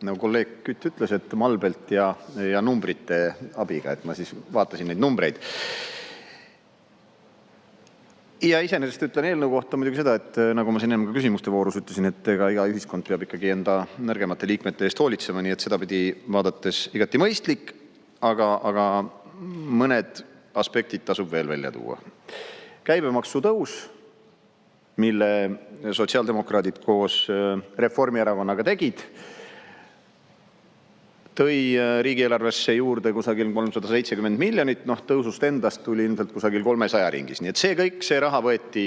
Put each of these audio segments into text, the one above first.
nagu kolleeg Kütt ütles, et malbelt ja numbrite abiga, et ma siis vaatasin neid numbreid. Ja iseenesest ütlen eelnõu kohta muidugi seda, et nagu ma siin enne ka küsimuste voorus ütlesin, et iga ühiskond peab ikkagi enda nõrgemate liikmete eest hoolitsema, nii et seda pidi vaadates igati mõistlik, aga mõned aspektid tasub veel välja tuua. Käibemaksu tõus, mille sotsiaaldemokraadid koos Reformierakonnaga tegid, tõi riigieelarvesse juurde kusagil 370 miljonit, tõusust endast tuli ilmselt kusagil 300 ringis. Nii et see raha võeti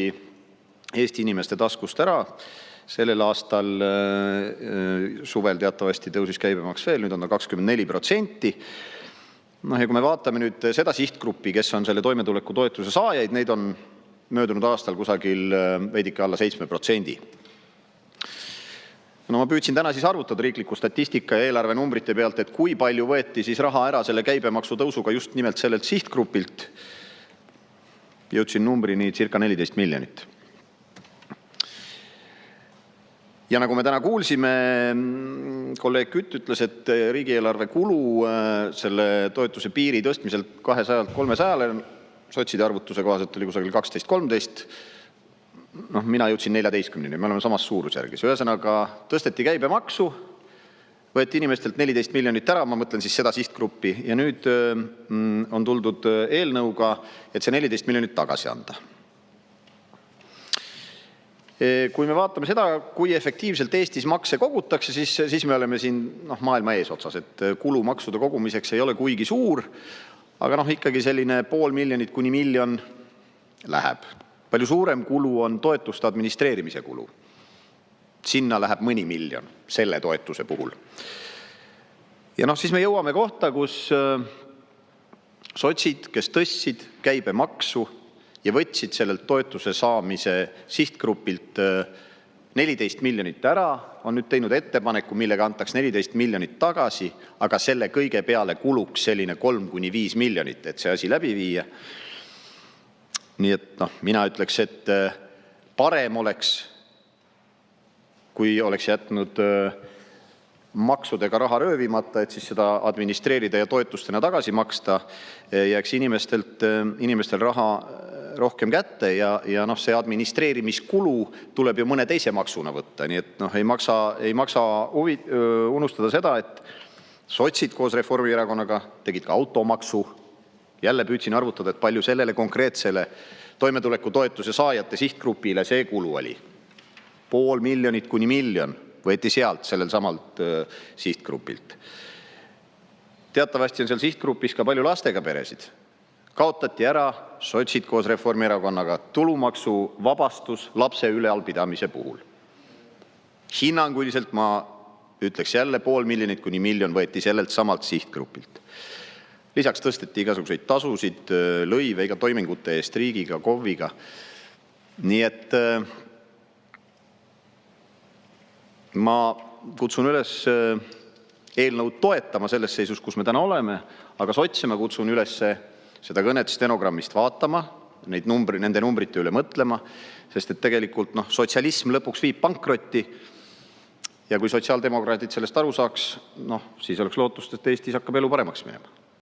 Eesti inimeste taskust ära. Sellel aastal suvel teatavasti tõusis käibemaks veel, nüüd on ta 24%. Ja kui me vaatame nüüd seda sihtgruppi, kes on selle toimetuleku toetuse saajaid, neid on möödunud aastal kusagil veidike alla 7%. No ma püüdsin täna siis arvutada riikliku statistika ja eelarve numbrite pealt, et kui palju võeti siis raha ära selle käibemaksu tõusuga just nimelt sellelt sihtgrupilt. Jõudsin numbrini circa 14 miljonit. Ja nagu me täna kuulsime, kolleeg Kütt ütles, et riigieelarve kulu selle toetuse piiri tõstmiselt 200-lt 300-le sotside arvutuse kohaselt oli kusagil 12-13. Mina jõudsin 14-ni, me oleme samas suurusjärgis. Ühesõnaga tõsteti käibemaksu, võeti inimestelt 14 miljonit ära, ma mõtlen siis seda sihtgruppi, ja nüüd on tuldud eelnõuga, et see 14 miljonit tagasi anda. Kui me vaatame seda, kui efektiivselt Eestis makse kogutakse, siis me oleme siin maailma eesotsas, et kulumaksude kogumiseks ei ole kuigi suur, aga ikkagi selline 500 000 kuni 1 miljon läheb. Palju suurem kulu on toetuste administreerimise kulu. Sinna läheb mõni miljon selle toetuse puhul. Ja siis me jõuame kohta, kus sotsid, kes tõstsid käibemaksu ja võtsid sellelt toetuse saamise sihtgrupilt 14 miljonit ära, on nüüd teinud ettepaneku, millega antaks 14 miljonit tagasi, aga selle kõige peale kuluks selline 3–5 miljonit, et see asi läbi viia. Nii et mina ütleks, et parem oleks, kui oleks jätnud maksudega raha röövimata, et siis seda administreerida ja toetustena tagasi maksta, jääks inimestel raha rohkem kätte ja see administreerimiskulu tuleb ju mõne teise maksuna võtta. Nii et ei maksa unustada seda, et sotsid koos Reformierakonnaga tegid ka automaksu. Jälle püüdsin arvutada, et palju sellele konkreetsele toimetuleku toetuse saajate sihtgrupile see kulu oli. 500 000 kuni 1 miljon võeti sealt sellel samalt sihtgrupilt. Teatavasti on seal sihtgrupis ka palju lastega peresid. Kaotati ära sotsid koos Reformierakonnaga tulumaksu vabastus lapse ülealpidamise puhul. Hinnanguliselt ma ütleks jälle 500 000 kuni 1 miljon võeti sellelt samalt sihtgrupilt. Lisaks tõsteti igasuguseid tasusid, lõive iga toimingute eest riigiga, KOV-iga. Nii et ma kutsun üles eelnõu toetama selles seisus, kus me täna oleme, aga sotse ma kutsun üles seda kõnet stenogrammist vaatama, nende numbrite üle mõtlema, sest et tegelikult sotsialism lõpuks viib pankrotti. Ja kui sotsiaaldemokraadid sellest aru saaks, siis oleks lootust, et Eestis hakkab elu paremaks minema.